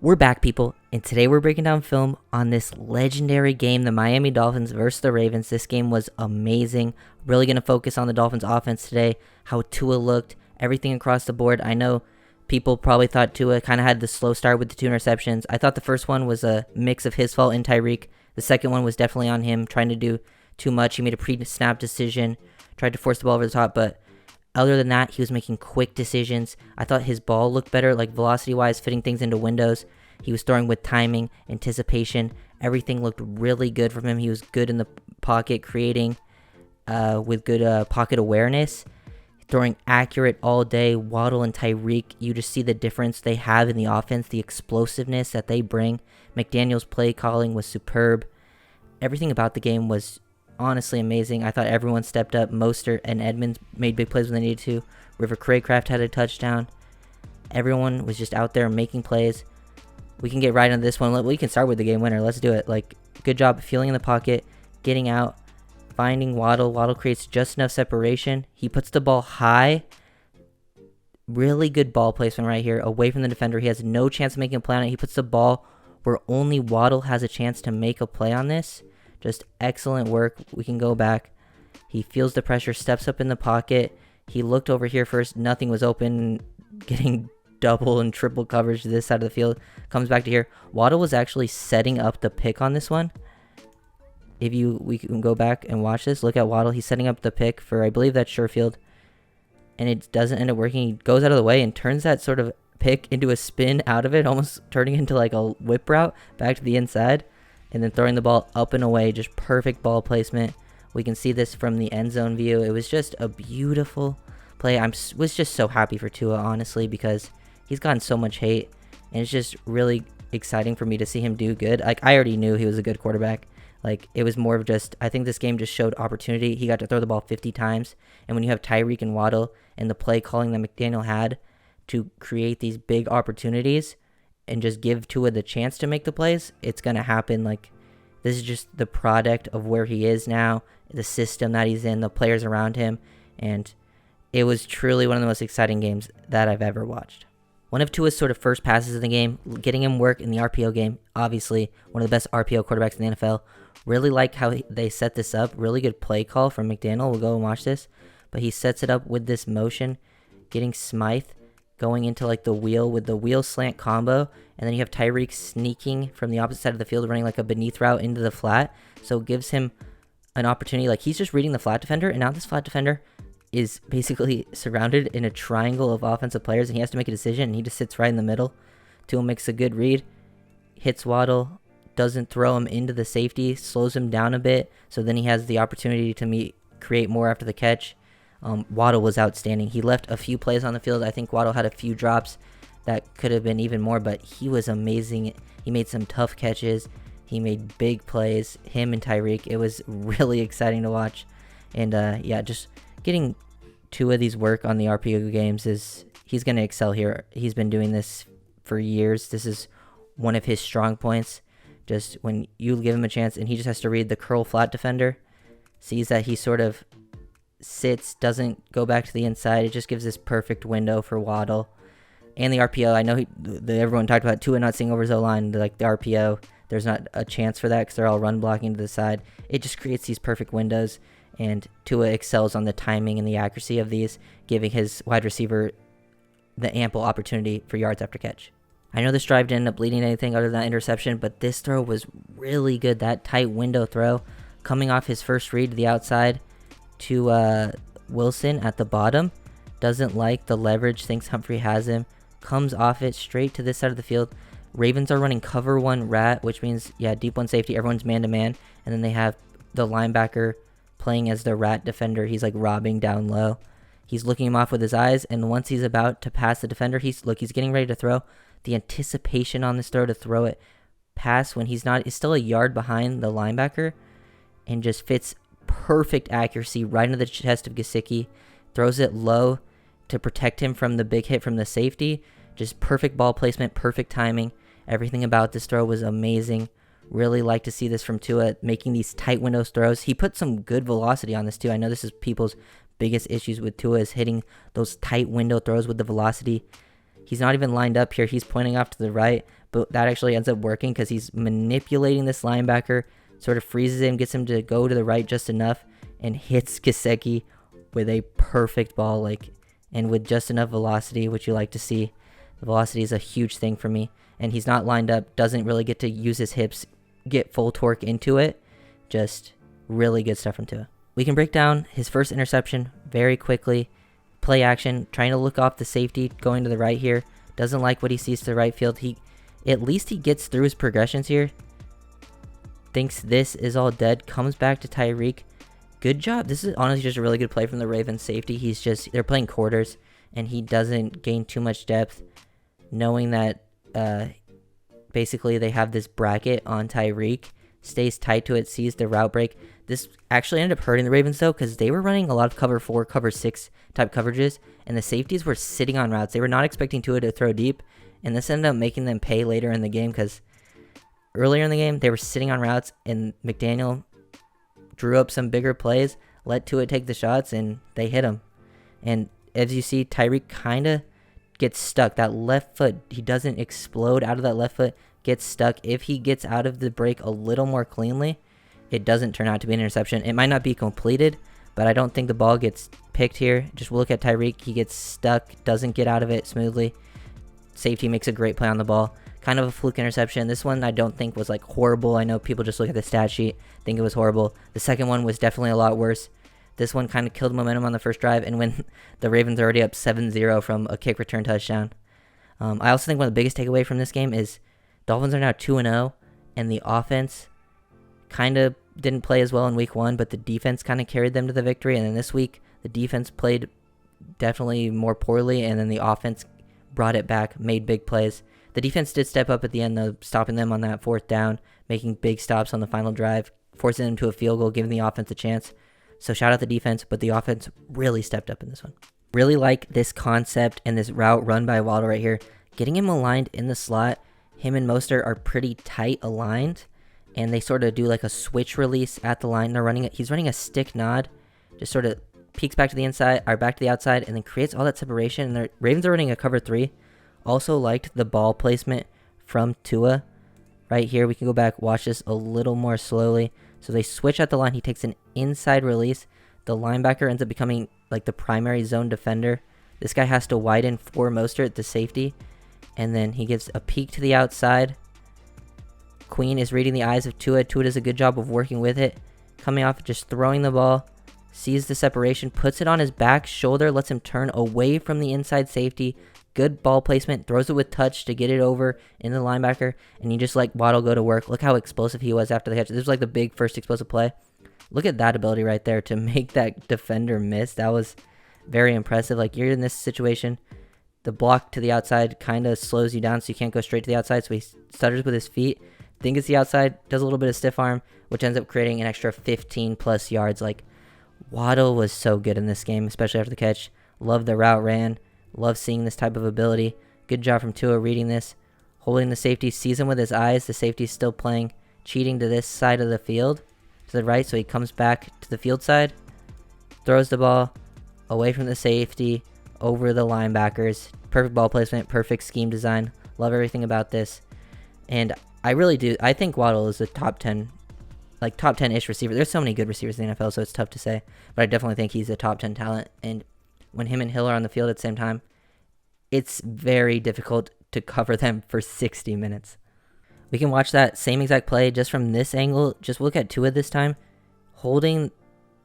We're back, people, and today we're breaking down film on this legendary game, the Miami Dolphins versus the Ravens. This game was amazing. Really going to focus on the Dolphins offense today, how Tua looked, everything across the board. I know people probably thought Tua kind of had the slow start with the 2 interceptions. I thought the first one was a mix of his fault and Tyreek. The second one was definitely on him, trying to do too much. He made a pre-snap decision, tried to force the ball over the top, but other than that, he was making quick decisions. I thought his ball looked better, like velocity-wise, fitting things into windows. He was throwing with timing, anticipation. Everything looked really good from him. He was good in the pocket, creating with good pocket awareness. Throwing accurate all day. Waddle and Tyreek, you just see the difference they have in the offense, the explosiveness that they bring. McDaniel's play calling was superb. Everything about the game was honestly amazing. I thought everyone stepped up. Mostert and Edmonds made big plays when they needed to. River Craycraft had a touchdown. Everyone was just out there making plays. We can get right on this one. We can start with the game winner. Let's do it. Good job feeling in the pocket, getting out, finding Waddle. Waddle creates just enough separation. He puts the ball high. Really good ball placement right here, away from the defender. He has no chance of making a play on it. He puts the ball where only Waddle has a chance to make a play on this. Just excellent work. We can go back. He feels the pressure, steps up in the pocket. He looked over here first. Nothing was open. Getting double and triple coverage to this side of the field. Comes back to here. Waddle was actually setting up the pick on this one. We can go back and watch this. Look at Waddle. He's setting up the pick for, I believe that's Sherfield. And it doesn't end up working. He goes out of the way and turns that sort of pick into a spin out of it, almost turning into like a whip route back to the inside. And then throwing the ball up and away. Just perfect ball placement. We can see this from the end zone view. It was just a beautiful play. Was just so happy for Tua, honestly, because he's gotten so much hate. And it's just really exciting for me to see him do good. I already knew he was a good quarterback. It was more of just, I think this game just showed opportunity. He got to throw the ball 50 times. And when you have Tyreek and Waddle and the play calling that McDaniel had to create these big opportunities and just give Tua the chance to make the plays, it's going to happen. This is just the product of where he is now, the system that he's in, the players around him, and it was truly one of the most exciting games that I've ever watched. One of Tua's sort of first passes in the game, getting him work in the RPO game, obviously one of the best RPO quarterbacks in the NFL. Really like how they set this up. Really good play call from McDaniel. We'll go and watch this. But he sets it up with this motion, getting Smythe going into the wheel with the wheel slant combo, and then you have Tyreek sneaking from the opposite side of the field, running like a beneath route into the flat. So it gives him an opportunity. He's just reading the flat defender, and now this flat defender is basically surrounded in a triangle of offensive players, and he has to make a decision, and he just sits right in the middle. Tua makes a good read, hits Waddle, doesn't throw him into the safety, slows him down a bit, so then he has the opportunity to create more after the catch. Waddle was outstanding. He left a few plays on the field. I think Waddle had a few drops that could have been even more, but he was amazing. He made some tough catches. He made big plays. Him and Tyreek. It was really exciting to watch. And just getting Tua these work on the RPO games he's going to excel here. He's been doing this for years. This is one of his strong points. Just when you give him a chance and he just has to read the curl flat defender, sees that he sort of sits, doesn't go back to the inside. It just gives this perfect window for Waddle. And the RPO, I know everyone talked about Tua not seeing over his O-line, the RPO. There's not a chance for that because they're all run blocking to the side. It just creates these perfect windows, and Tua excels on the timing and the accuracy of these, giving his wide receiver the ample opportunity for yards after catch. I know this drive didn't end up leading to anything other than that interception, but this throw was really good. That tight window throw coming off his first read to the outside to Wilson at the bottom. Doesn't like the leverage, thinks Humphrey has him. Comes off it straight to this side of the field. Ravens are running cover one rat, which means, deep one safety. Everyone's man-to-man. And then they have the linebacker playing as the rat defender. He's robbing down low. He's looking him off with his eyes, and once he's about to pass the defender, he's getting ready to throw. The anticipation on this throw to throw it pass when he's still a yard behind the linebacker, and just fits perfect accuracy right into the chest of Gesicki. Throws it low to protect him from the big hit from the safety. Just perfect ball placement, perfect timing. Everything about this throw was amazing. Really like to see this from Tua, making these tight windows throws. He put some good velocity on this too. I know this is people's biggest issues with Tua, is hitting those tight window throws with the velocity. He's not even lined up here. He's pointing off to the right, but that actually ends up working because he's manipulating this linebacker, sort of freezes him, gets him to go to the right just enough, and hits Gesicki with a perfect ball, and with just enough velocity, which you like to see. The velocity is a huge thing for me, and he's not lined up, doesn't really get to use his hips, get full torque into it. Just really good stuff from Tua. We can break down his first interception very quickly. Play action, trying to look off the safety, going to the right here. Doesn't like what he sees to the right field. At least he gets through his progressions here. Thinks this is all dead. Comes back to Tyreek. Good job. This is honestly just a really good play from the Ravens safety. They're playing quarters, and he doesn't gain too much depth, knowing that basically they have this bracket on Tyreek. Stays tight to it, sees the route break. This actually ended up hurting the Ravens, though, because they were running a lot of cover 4, cover 6 type coverages, and the safeties were sitting on routes. They were not expecting Tua to throw deep, and this ended up making them pay later in the game, because earlier in the game, they were sitting on routes, and McDaniel drew up some bigger plays, let Tua take the shots, and they hit him. And as you see, Tyreek kind of gets stuck. That left foot, he doesn't explode out of that left foot, gets stuck. If he gets out of the break a little more cleanly, it doesn't turn out to be an interception. It might not be completed, but I don't think the ball gets picked here. Just look at Tyreek. He gets stuck, doesn't get out of it smoothly. Safety makes a great play on the ball. Kind of a fluke interception. This one I don't think was horrible. I know people just look at the stat sheet, think it was horrible. The second one was definitely a lot worse. This one kind of killed momentum on the first drive, and when the Ravens are already up 7-0 from a kick return touchdown. I also think one of the biggest takeaway from this game is Dolphins are now 2-0, and the offense kind of didn't play as well in week 1, but the defense kind of carried them to the victory. And then this week, the defense played definitely more poorly, and then the offense brought it back, made big plays. The defense did step up at the end, though, stopping them on that 4th down, making big stops on the final drive, forcing them to a field goal, giving the offense a chance. So shout out the defense, but the offense really stepped up in this one. Really like this concept and this route run by Waddle right here. Getting him aligned in the slot, him and Mostert are pretty tight aligned, and they sort of do a switch release at the line. He's running a stick nod, just sort of peeks back to the inside, or back to the outside, and then creates all that separation. And the Ravens are running a cover 3. Also liked the ball placement from Tua. Right here, we can go back, watch this a little more slowly. So they switch at the line. He takes an inside release. The linebacker ends up becoming the primary zone defender. This guy has to widen for Mostert, the safety. And then he gives a peek to the outside. Queen is reading the eyes of Tua. Tua does a good job of working with it. Coming off, just throwing the ball. Sees the separation, puts it on his back shoulder, lets him turn away from the inside safety. Good ball placement, throws it with touch to get it over in the linebacker, and you just Waddle go to work. Look how explosive he was after the catch. This was the big first explosive play. Look at that ability right there to make that defender miss. That was very impressive. You're in this situation, the block to the outside kind of slows you down, so you can't go straight to the outside, so he stutters with his feet, think it's the outside, does a little bit of stiff arm, which ends up creating an extra 15 plus yards. Waddle was so good in this game, especially after the catch. Love the route ran. Love seeing this type of ability. Good job from Tua reading this. Holding the safety, sees him with his eyes. The safety's still playing, cheating to this side of the field, to the right, so he comes back to the field side. Throws the ball away from the safety, over the linebackers. Perfect ball placement, perfect scheme design. Love everything about this. And I really do. I think Waddle is a top 10, top 10-ish receiver. There's so many good receivers in the NFL, so it's tough to say. But I definitely think he's a top 10 talent. And when him and Hill are on the field at the same time, it's very difficult to cover them for 60 minutes. We can watch that same exact play just from this angle. Just look at Tua this time.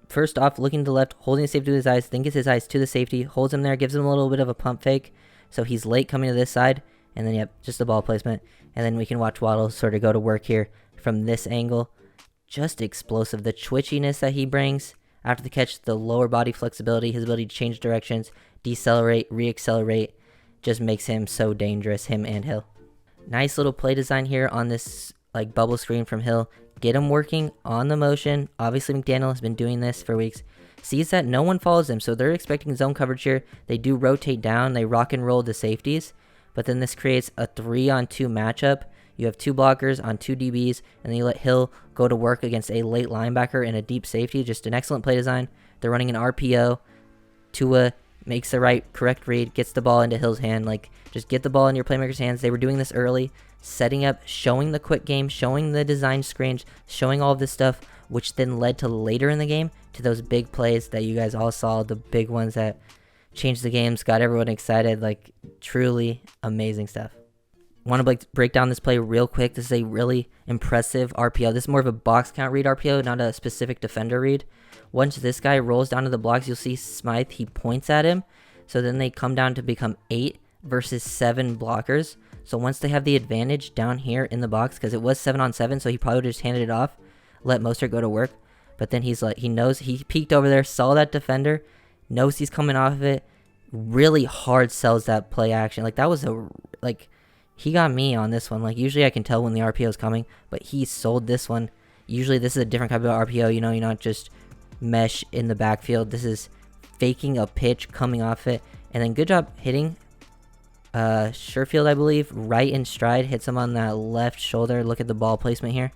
First off, looking to the left, holding the safety with his eyes, then gets his eyes to the safety, holds him there, gives him a little bit of a pump fake. So he's late coming to this side. And then, yep, just the ball placement. And then we can watch Waddle sort of go to work here from this angle. Just explosive. The twitchiness that he brings after the catch, the lower body flexibility, his ability to change directions, decelerate, reaccelerate, just makes him so dangerous, him and Hill. Nice little play design here on this bubble screen from Hill. Get him working on the motion. Obviously, McDaniel has been doing this for weeks. Sees that no one follows him, so they're expecting zone coverage here. They do rotate down. They rock and roll the safeties, but then this creates a 3-on-2 matchup. You have 2 blockers on 2 DBs, and then you let Hill go to work against a late linebacker and a deep safety. Just an excellent play design. They're running an RPO. Tua makes the correct read, gets the ball into Hill's hand. Just get the ball in your playmaker's hands. They were doing this early. setting up, showing the quick game, showing the design screens, showing all of this stuff, which then led to later in the game to those big plays that you guys all saw, the big ones that changed the games, got everyone excited. Like, truly amazing stuff. Want to break down this play real quick. This is a really impressive RPO. This is more of a box count read RPO, not a specific defender read. Once this guy rolls down to the blocks, you'll see Smythe, he points at him. So then they come down to become 8 versus 7 blockers. So once they have the advantage down here in the box, because it was 7-on-7, so he probably would have just handed it off, let Mostert go to work. But then he's like, he knows, he peeked over there, saw that defender, knows he's coming off of it, really hard sells that play action. Like, that was he got me on this one. Like, usually I can tell when the RPO is coming, but he sold this one. Usually this is a different type of RPO, you know, you're not just mesh in the backfield. This is faking a pitch, coming off it, and then good job hitting Sherfield, I believe, right in stride, hits him on that left shoulder. Look at the ball placement here.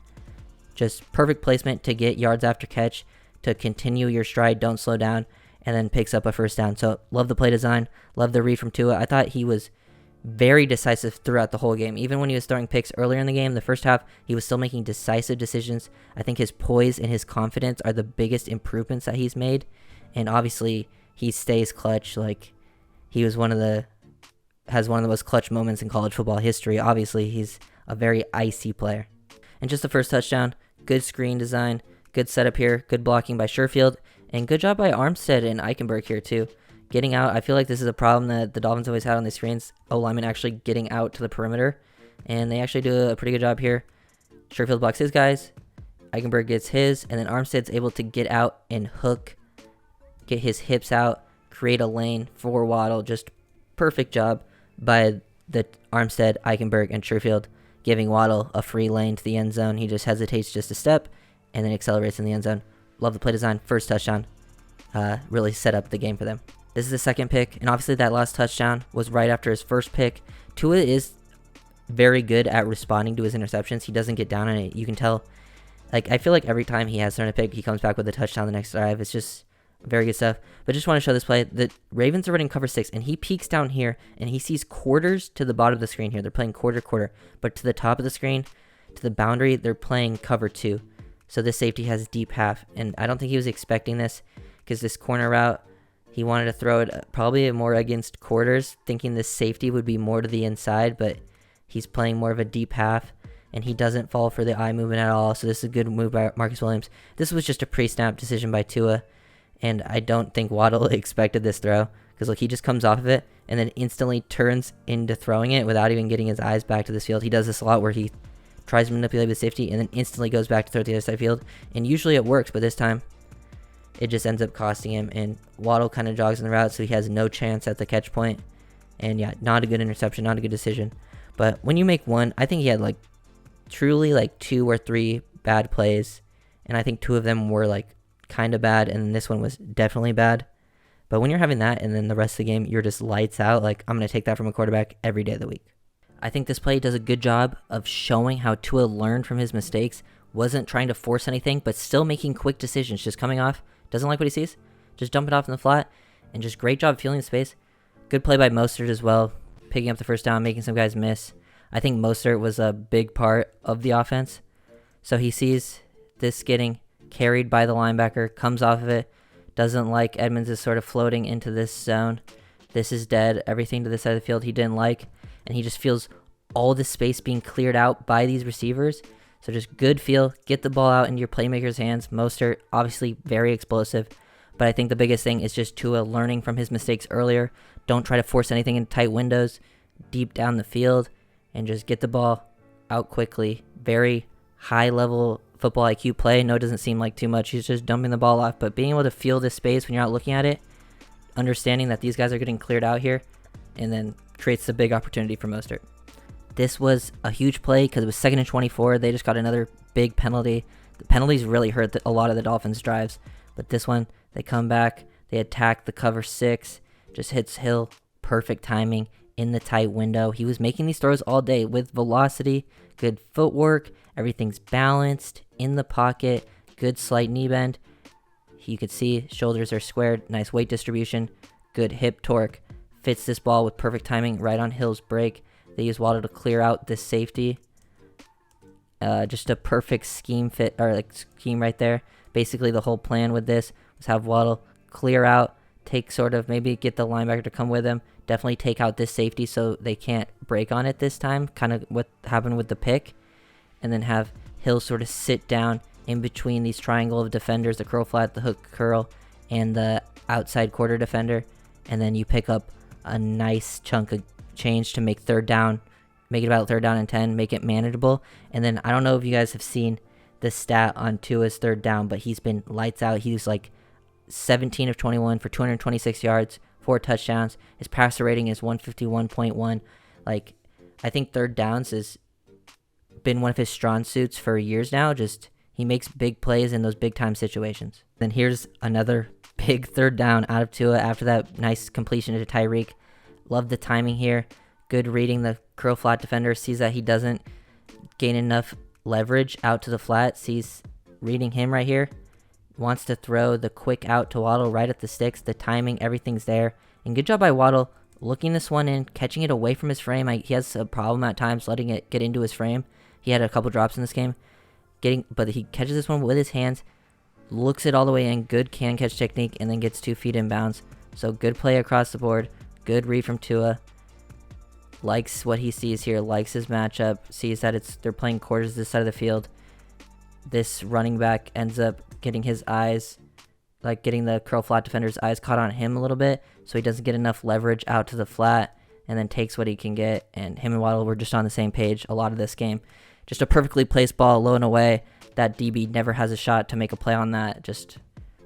Just perfect placement to get yards after catch, to continue your stride, don't slow down, and then picks up a first down. So love the play design, love the read from Tua. I thought he was very decisive throughout the whole game. Even when he was throwing picks earlier in the game, the first half, he was still making decisive decisions. I think his poise and his confidence are the biggest improvements that he's made. And obviously, he stays clutch. Like, he was has one of the most clutch moments in college football history. Obviously, he's a very icy player. And just the first touchdown, good screen design, good setup here, good blocking by Sherfield, and good job by Armstead and Eichenberg here too. Getting out, I feel like this is a problem that the Dolphins always had on the screens. O-linemen actually getting out to the perimeter, and they actually do a pretty good job here. Sherfield blocks his guys, Eichenberg gets his, and then Armstead's able to get out and hook, get his hips out, create a lane for Waddle. Just perfect job by the Armstead, Eichenberg, and Sherfield, giving Waddle a free lane to the end zone. He just hesitates just a step, and then accelerates in the end zone. Love the play design, first touchdown. Really set up the game for them. This is the second pick, and obviously that last touchdown was right after his first pick. Tua is very good at responding to his interceptions. He doesn't get down on it. You can tell. Like, I feel like every time he has thrown a pick, he comes back with a touchdown the next drive. It's just very good stuff. But just want to show this play. The Ravens are running cover 6, and he peeks down here, and he sees quarters to the bottom of the screen here. They're playing quarter. But to the top of the screen, to the boundary, they're playing cover 2. So this safety has deep half, and I don't think he was expecting this, because this corner route, he wanted to throw it probably more against quarters, thinking this safety would be more to the inside, but he's playing more of a deep half, and he doesn't fall for the eye movement at all. So this is a good move by Marcus Williams. This was just a pre-snap decision by Tua, and I don't think Waddle expected this throw, because look, he just comes off of it and then instantly turns into throwing it without even getting his eyes back to this field. He does this a lot where he tries to manipulate the safety and then instantly goes back to throw to the other side of the field, and usually it works, but this time it just ends up costing him, and Waddle kind of jogs in the route, so he has no chance at the catch point. And yeah, not a good interception, not a good decision. But when you make one, I think he had truly 2 or 3 bad plays, and I think 2 of them were kind of bad, and this one was definitely bad. But when you're having that, and then the rest of the game, you're just lights out, I'm going to take that from a quarterback every day of the week. I think this play does a good job of showing how Tua learned from his mistakes, wasn't trying to force anything, but still making quick decisions, just coming off, doesn't like what he sees, just dump it off in the flat, and just great job feeling the space. Good play by Mostert as well, picking up the first down, making some guys miss. I think Mostert was a big part of the offense. So he sees this getting carried by the linebacker, comes off of it, doesn't like Edmonds is sort of floating into this zone. This is dead, everything to this side of the field he didn't like, and he just feels all the space being cleared out by these receivers. So just good feel, get the ball out into your playmaker's hands. Mostert, obviously very explosive, but I think the biggest thing is just Tua learning from his mistakes earlier. Don't try to force anything in tight windows, deep down the field, and just get the ball out quickly. Very high-level football IQ play. No, it doesn't seem like too much. He's just dumping the ball off, but being able to feel this space when you're not looking at it, understanding that these guys are getting cleared out here, and then creates a big opportunity for Mostert. This was a huge play because it was 2nd and 24. They just got another big penalty. The penalties really hurt a lot of the Dolphins' drives. But this one, they come back. They attack the cover 6. Just hits Hill. Perfect timing in the tight window. He was making these throws all day with velocity, good footwork. Everything's balanced in the pocket. Good slight knee bend. You could see shoulders are squared. Nice weight distribution. Good hip torque. Fits this ball with perfect timing right on Hill's break. They use Waddle to clear out this safety. Just a perfect scheme fit, or like scheme right there. Basically, the whole plan with this was have Waddle clear out, take sort of, maybe get the linebacker to come with him, definitely take out this safety so they can't break on it this time, kind of what happened with the pick, and then have Hill sort of sit down in between these triangle of defenders, the curl flat, the hook curl, and the outside quarter defender, and then you pick up a nice chunk of change to make third down, make it about third down and 10, make it manageable. And then I don't know if you guys have seen the stat on Tua's third down, but he's been lights out. He's like 17 of 21 for 226 yards, 4 touchdowns. His passer rating is 151.1. Like, I think third downs has been one of his strong suits for years now. Just he makes big plays in those big time situations. Then here's another big third down out of Tua after that nice completion to Tyreek. Love the timing here. Good reading. The curl flat defender sees that he doesn't gain enough leverage out to the flat. Sees reading him right here. Wants to throw the quick out to Waddle right at the sticks. The timing, everything's there. And good job by Waddle looking this one in, catching it away from his frame. He has a problem at times letting it get into his frame. He had a couple drops in this game. But he catches this one with his hands, looks it all the way in. Good can catch technique, and then gets 2 feet in bounds. So good play across the board. Good read from Tua. Likes what he sees here. Likes his matchup. Sees that they're playing quarters this side of the field. This running back ends up getting his eyes, like getting the curl flat defender's eyes caught on him a little bit, so he doesn't get enough leverage out to the flat, and then takes what he can get. And him and Waddle were just on the same page a lot of this game. Just a perfectly placed ball low and away. That DB never has a shot to make a play on that. Just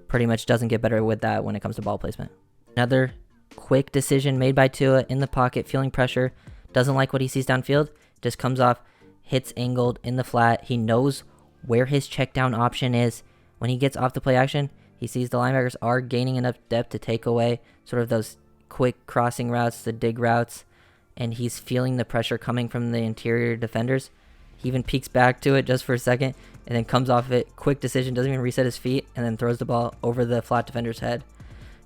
pretty much doesn't get better with that when it comes to ball placement. Another quick decision made by Tua in the pocket, feeling pressure. Doesn't like what he sees downfield. Just comes off, hits angled in the flat. He knows where his check down option is. When he gets off the play action, he sees the linebackers are gaining enough depth to take away sort of those quick crossing routes, the dig routes, and he's feeling the pressure coming from the interior defenders. He even peeks back to it just for a second and then comes off it. Quick decision, doesn't even reset his feet, and then throws the ball over the flat defender's head.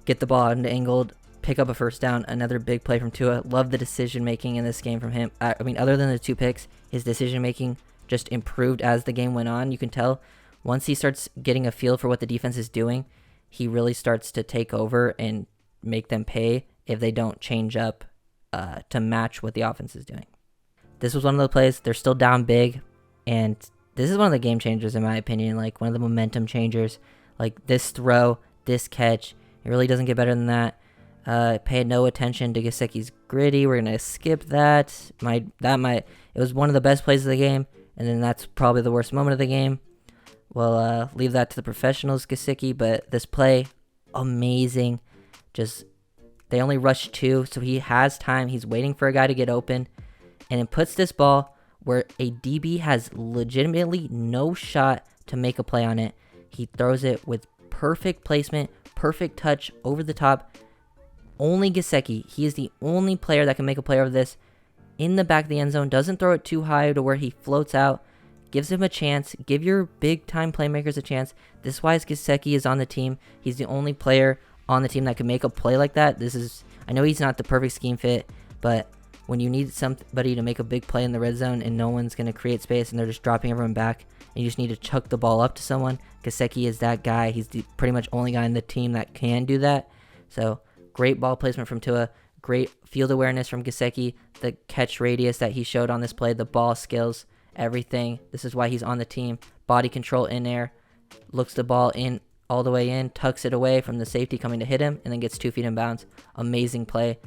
Get the ball out and angled, pick up a first down. Another big play from Tua. Love the decision making in this game from him. I mean, other than the 2 picks, his decision making just improved as the game went on. You can tell once he starts getting a feel for what the defense is doing, he really starts to take over and make them pay if they don't change up to match what the offense is doing. This was one of the plays. They're still down big, and this is one of the game changers in my opinion, like one of the momentum changers. Like this throw, this catch, it really doesn't get better than that. Pay no attention to Gesicki's gritty. We're gonna skip that. It was one of the best plays of the game, and then that's probably the worst moment of the game. We'll leave that to the professionals, Gesicki. But this play, amazing. Just they only rushed 2, so he has time. He's waiting for a guy to get open, and it puts this ball where a DB has legitimately no shot to make a play on it. He throws it with perfect placement, perfect touch over the top. Only Gesicki, he is the only player that can make a play over this in the back of the end zone. Doesn't throw it too high to where he floats out. Gives him a chance. Give your big-time playmakers a chance. This is why Gesicki is on the team. He's the only player on the team that can make a play like that. I know he's not the perfect scheme fit, but when you need somebody to make a big play in the red zone and no one's going to create space and they're just dropping everyone back, and you just need to chuck the ball up to someone, Gesicki is that guy. He's the pretty much only guy in the team that can do that. So great ball placement from Tua. Great field awareness from Gesicki. The catch radius that he showed on this play, the ball skills, everything. This is why he's on the team. Body control in air. Looks the ball in all the way in. Tucks it away from the safety coming to hit him. And then gets 2 feet in bounds. Amazing play.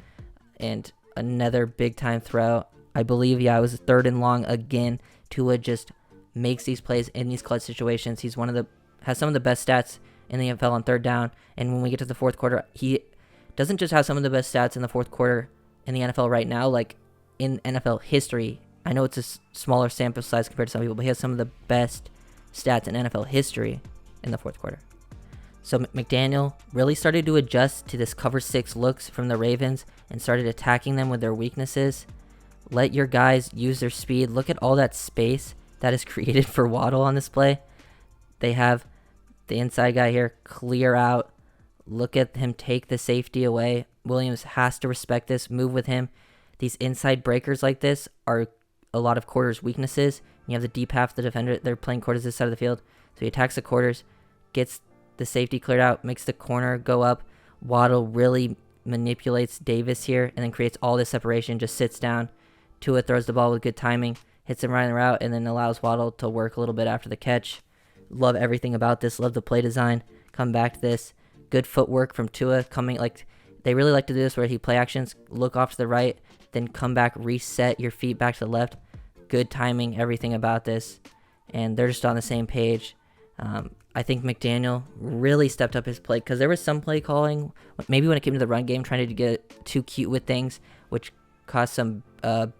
And another big time throw. I believe, it was 3rd and long again. Tua just makes these plays in these clutch situations. He's has some of the best stats in the NFL on 3rd down. And when we get to the 4th quarter, he doesn't just have some of the best stats in the 4th quarter in the NFL right now, like in NFL history. I know it's a smaller sample size compared to some people, but he has some of the best stats in NFL history in the 4th quarter. So McDaniel really started to adjust to this cover 6 looks from the Ravens and started attacking them with their weaknesses. Let your guys use their speed. Look at all that space that is created for Waddle on this play. They have the inside guy here clear out. Look at him take the safety away. Williams has to respect this. Move with him. these inside breakers like this are a lot of quarters' weaknesses. You have the deep half of the defender. They're playing quarters this side of the field. So he attacks the quarters, gets the safety cleared out, makes the corner go up. Waddle really manipulates Davis here and then creates all this separation, just sits down. Tua throws the ball with good timing, hits him right in the route, and then allows Waddle to work a little bit after the catch. Love everything about this. Love the play design. Come back to this. Good footwork from Tua coming, like, they really like to do this where he play actions, look off to the right, then come back, reset your feet back to the left. Good timing, everything about this. And they're just on the same page. I think McDaniel really stepped up his play because there was some play calling, maybe when it came to the run game, trying to get too cute with things, which caused some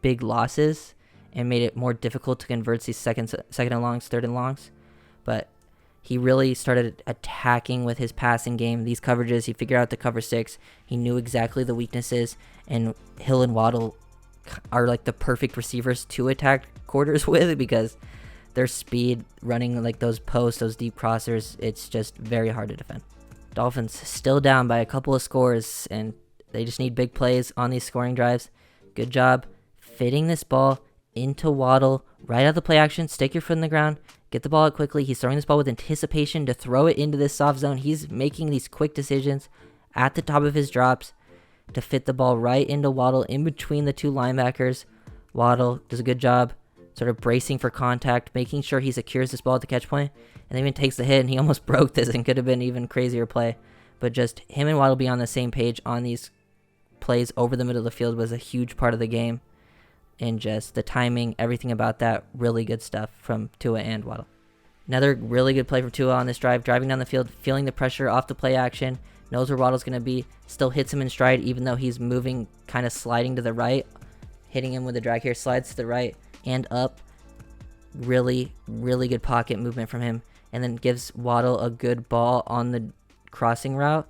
big losses and made it more difficult to convert these second and longs, third and longs. But he really started attacking with his passing game. These coverages, he figured out the cover 6. He knew exactly the weaknesses, and Hill and Waddle are like the perfect receivers to attack quarters with because their speed running like those posts, those deep crossers, it's just very hard to defend. Dolphins still down by a couple of scores, and they just need big plays on these scoring drives. Good job fitting this ball into Waddle right out of the play action. Stick your foot in the ground. Get the ball out quickly. He's throwing this ball with anticipation to throw it into this soft zone. He's making these quick decisions at the top of his drops to fit the ball right into Waddle in between the two linebackers. Waddle does a good job sort of bracing for contact, making sure he secures this ball at the catch point, and then even takes the hit, and he almost broke this and could have been even crazier play. But just him and Waddle being on the same page on these plays over the middle of the field was a huge part of the game. And just the timing, everything about that, really good stuff from Tua and Waddle. Another really good play from Tua on this drive, driving down the field, feeling the pressure off the play action, knows where Waddle's going to be, still hits him in stride even though he's moving, kind of sliding to the right, hitting him with a drag here, slides to the right and up. Really, really good pocket movement from him, and then gives Waddle a good ball on the crossing route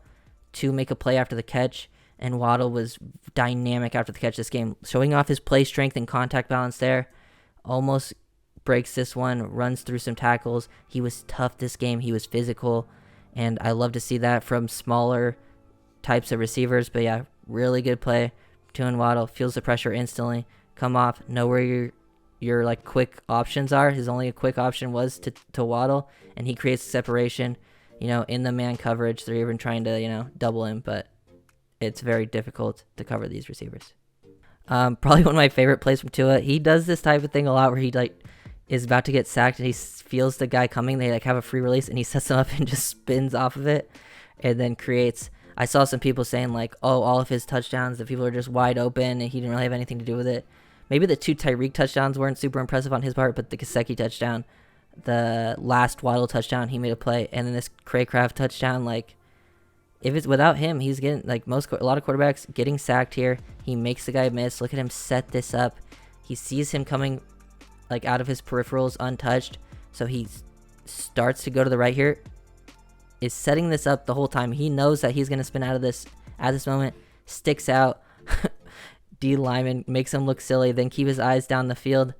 to make a play after the catch. And Waddle was dynamic after the catch this game, showing off his play strength and contact balance there. Almost breaks this one, runs through some tackles. He was tough this game. He was physical, and I love to see that from smaller types of receivers. But yeah, really good play. Tua and Waddle feels the pressure instantly. Come off, know where your like quick options are. His only quick option was to Waddle, and he creates separation, in the man coverage. They're even trying to, double him, but it's very difficult to cover these receivers. Probably one of my favorite plays from Tua. He does this type of thing a lot where he is about to get sacked and he feels the guy coming. They have a free release and he sets him up and just spins off of it and then creates. I saw some people saying all of his touchdowns, the people are just wide open and he didn't really have anything to do with it. Maybe the 2 Tyreek touchdowns weren't super impressive on his part, but the Gesicki touchdown, the last Waddle touchdown, he made a play, and then this Craycraft touchdown, if it's without him, he's getting, a lot of quarterbacks getting sacked here. He makes the guy miss. Look at him set this up. He sees him coming, out of his peripherals untouched. So he starts to go to the right here. Is setting this up the whole time. He knows that he's going to spin out of this at this moment. Sticks out. D lineman makes him look silly. Then keep his eyes down the field.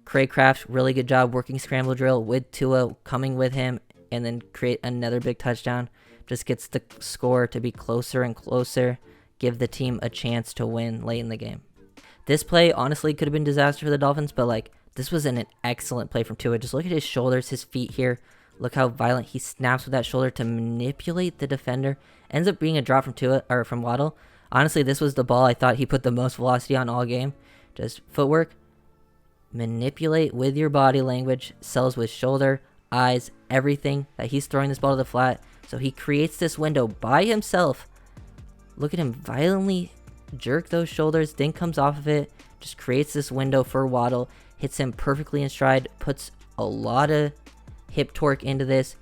Craycraft, really good job working scramble drill with Tua coming with him. And then create another big touchdown. Just gets the score to be closer and closer, give the team a chance to win late in the game. This play honestly could have been disaster for the Dolphins, but this was an excellent play from Tua. Just look at his shoulders, his feet here. Look how violent he snaps with that shoulder to manipulate the defender. Ends up being a drop from Tua or from Waddle. Honestly, this was the ball I thought he put the most velocity on all game. Just footwork, manipulate with your body language, sells with shoulder, eyes, everything that he's throwing this ball to the flat. So he creates this window by himself. Look at him violently jerk those shoulders, then comes off of it, just creates this window for Waddle, hits him perfectly in stride, puts a lot of hip torque into this.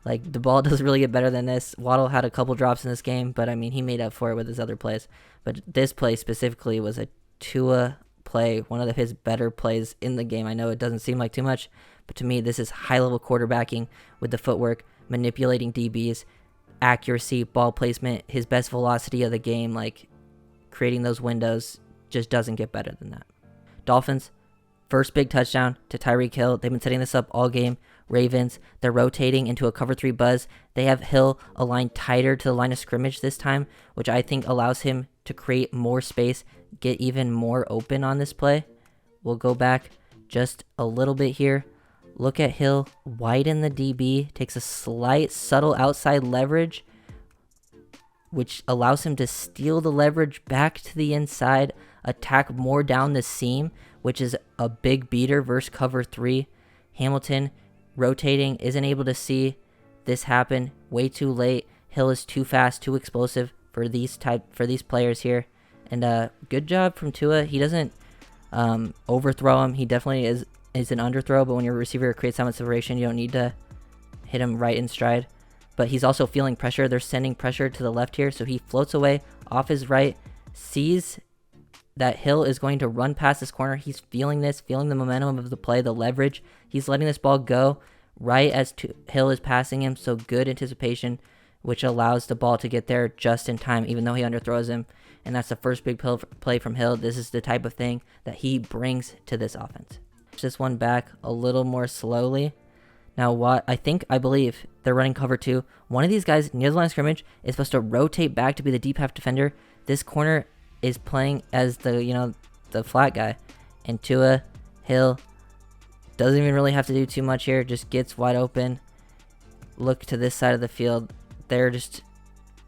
The ball doesn't really get better than this. Waddle had a couple drops in this game, but he made up for it with his other plays. But this play specifically was a Tua play, one of his better plays in the game. I know it doesn't seem like too much, but to me, this is high-level quarterbacking with the footwork, manipulating DBs, accuracy, ball placement, his best velocity of the game, creating those windows, just doesn't get better than that. Dolphins, first big touchdown to Tyreek Hill. They've been setting this up all game. Ravens, they're rotating into a cover 3 buzz. They have Hill aligned tighter to the line of scrimmage this time, which I think allows him to create more space, get even more open on this play. We'll go back just a little bit here. Look at Hill, widen the DB, takes a slight subtle outside leverage, which allows him to steal the leverage back to the inside, attack more down the seam, which is a big beater versus cover 3. Hamilton rotating, isn't able to see this happen, way too late. Hill is too fast, too explosive for these players here. And good job from Tua. He doesn't overthrow him. He definitely is an underthrow, but when your receiver creates that much separation, you don't need to hit him right in stride. But he's also feeling pressure. They're sending pressure to the left here, so he floats away off his right, sees that Hill is going to run past this corner. He's feeling this, feeling the momentum of the play, the leverage. He's letting this ball go right as Hill is passing him, so good anticipation, which allows the ball to get there just in time, even though he underthrows him. And that's the first big play from Hill. This is the type of thing that he brings to this offense. This one back a little more slowly. Now, what I believe they're running cover 2. One of these guys near the line of scrimmage is supposed to rotate back to be the deep half defender. This corner is playing as the flat guy, and Tua Hill doesn't even really have to do too much here. Just gets wide open. Look to this side of the field. They're just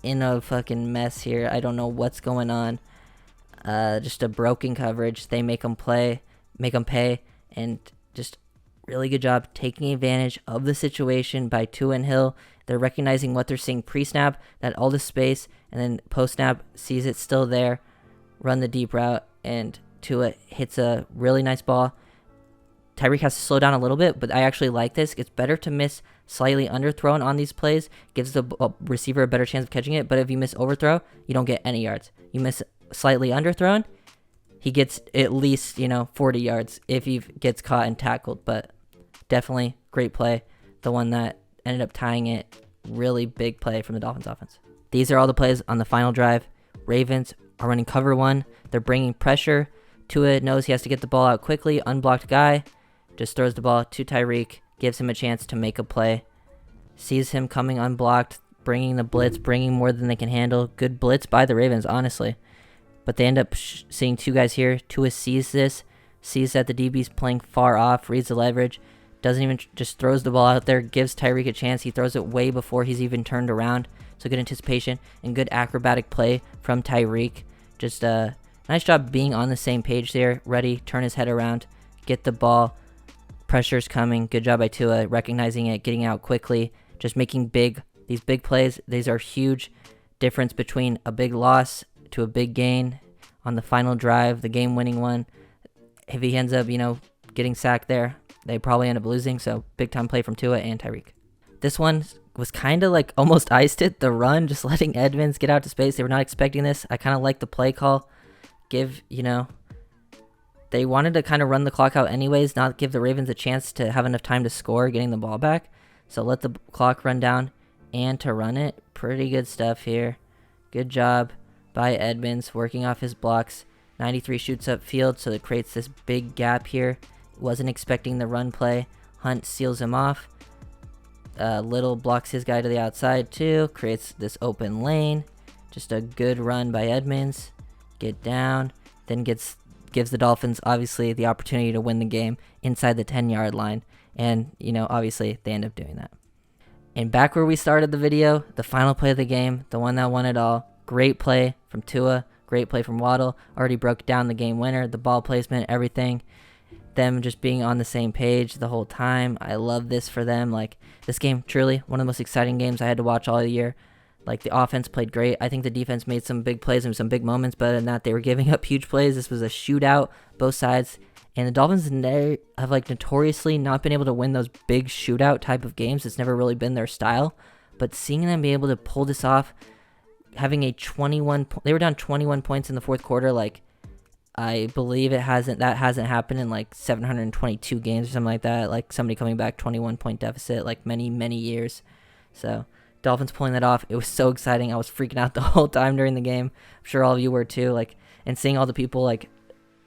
in a fucking mess here. I don't know what's going on. Just a broken coverage. They make them pay, and just really good job taking advantage of the situation by Tua and Hill. They're recognizing what they're seeing pre-snap, that all this space, and then post-snap sees it still there, run the deep route, and Tua hits a really nice ball. Tyreek has to slow down a little bit, but I actually like this. It's better to miss slightly underthrown on these plays, gives the receiver a better chance of catching it, but if you miss overthrow, you don't get any yards. You miss slightly underthrown, he gets at least, 40 yards if he gets caught and tackled. But definitely great play. The one that ended up tying it. Really big play from the Dolphins offense. These are all the plays on the final drive. Ravens are running cover 1. They're bringing pressure. Tua knows he has to get the ball out quickly. Unblocked guy. Just throws the ball to Tyreek. Gives him a chance to make a play. Sees him coming unblocked. Bringing the blitz. Bringing more than they can handle. Good blitz by the Ravens, honestly. But they end up seeing 2 guys here. Tua sees this, sees that the DB's playing far off, reads the leverage, doesn't even, just throws the ball out there, gives Tyreek a chance. He throws it way before he's even turned around. So good anticipation and good acrobatic play from Tyreek. Just a nice job being on the same page there, ready, turn his head around, get the ball. Pressure's coming. Good job by Tua, recognizing it, getting out quickly, just making these big plays. These are huge difference between a big loss to a big gain on the final drive, the game-winning one. If he ends up, getting sacked there, they probably end up losing. So big-time play from Tua and Tyreek. This one was kind of like almost iced it, the run, just letting Edmonds get out to space. They were not expecting this. I kind of like the play call. They wanted to kind of run the clock out anyways, not give the Ravens a chance to have enough time to score getting the ball back. So let the clock run down and to run it. Pretty good stuff here. Good job by Edmonds, working off his blocks. 93 shoots upfield, so it creates this big gap here. Wasn't expecting the run play. Hunt seals him off. Little blocks his guy to the outside too. Creates this open lane. Just a good run by Edmonds. Get down. Then gives the Dolphins, obviously, the opportunity to win the game inside the 10-yard line. And, obviously, they end up doing that. And back where we started the video, the final play of the game, the one that won it all. Great play from Tua. Great play from Waddle. Already broke down the game winner, the ball placement, everything. Them just being on the same page the whole time. I love this for them. This game, truly, one of the most exciting games I had to watch all year. The offense played great. I think the defense made some big plays and some big moments, but in that they were giving up huge plays. This was a shootout, both sides. And the Dolphins have notoriously not been able to win those big shootout type of games. It's never really been their style. But seeing them be able to pull this off, having a they were down 21 points in the fourth quarter. I believe that hasn't happened in 722 games or something like that. Somebody coming back 21-point deficit many years. So Dolphins pulling that off. It was so exciting. I was freaking out the whole time during the game. I'm sure all of you were too. And seeing all the people,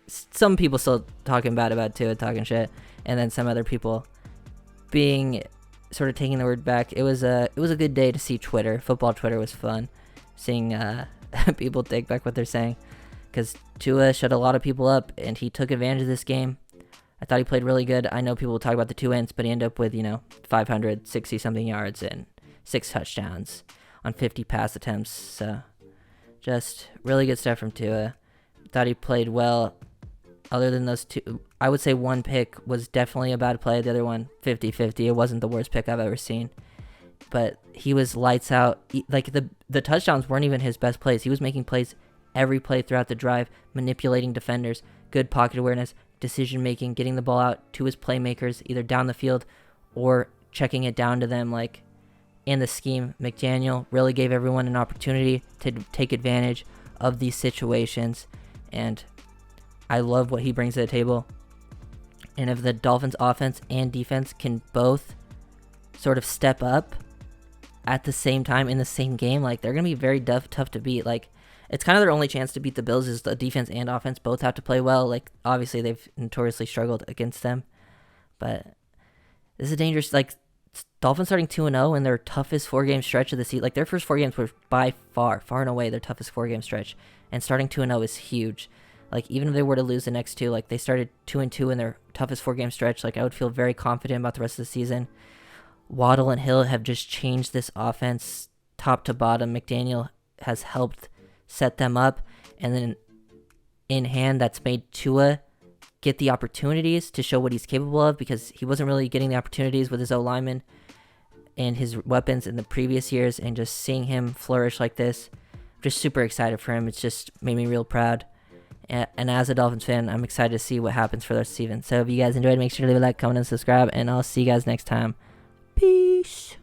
some people still talking bad about Tua, talking shit, and then some other people being sort of taking the word back. It was a good day to see Twitter. Football Twitter was fun. Seeing people take back what they're saying. because Tua shut a lot of people up, and he took advantage of this game. I thought he played really good. I know people will talk about the 2 wins, but he ended up with, 560-something yards and 6 touchdowns on 50 pass attempts. So just really good stuff from Tua. Thought he played well. Other than those 2, I would say one pick was definitely a bad play. The other one, 50-50. It wasn't the worst pick I've ever seen. But he was lights out. Like, the touchdowns weren't even his best plays. He was making plays every play throughout the drive, manipulating defenders, good pocket awareness, decision-making, getting the ball out to his playmakers, either down the field or checking it down to them. Like, in the scheme, McDaniel really gave everyone an opportunity to take advantage of these situations, and I love what he brings to the table. And if the Dolphins offense and defense can both sort of step up at the same time in the same game, like, they're going to be very tough to beat. Like, it's kind of their only chance to beat the Bills is the defense and offense both have to play well. Like, obviously they've notoriously struggled against them, but this is a dangerous, like, Dolphins starting 2-0 in their toughest 4-game stretch of the season. Like, their first 4 games were by far and away their toughest 4-game stretch, and starting 2-0 is huge. Like, even if they were to lose the next 2, like, they started 2-2 in their toughest 4-game stretch. Like, I would feel very confident about the rest of the season. Waddle and Hill have just changed this offense top to bottom. McDaniel has helped set them up, and then in hand, that's made Tua get the opportunities to show what he's capable of, because he wasn't really getting the opportunities with his O-lineman and his weapons in the previous years, and just seeing him flourish like this, I'm just super excited for him. It's just made me real proud. And as a Dolphins fan, I'm excited to see what happens for the rest of the season. So if you guys enjoyed, make sure to leave a like, comment, and subscribe, and I'll see you guys next time. Peace.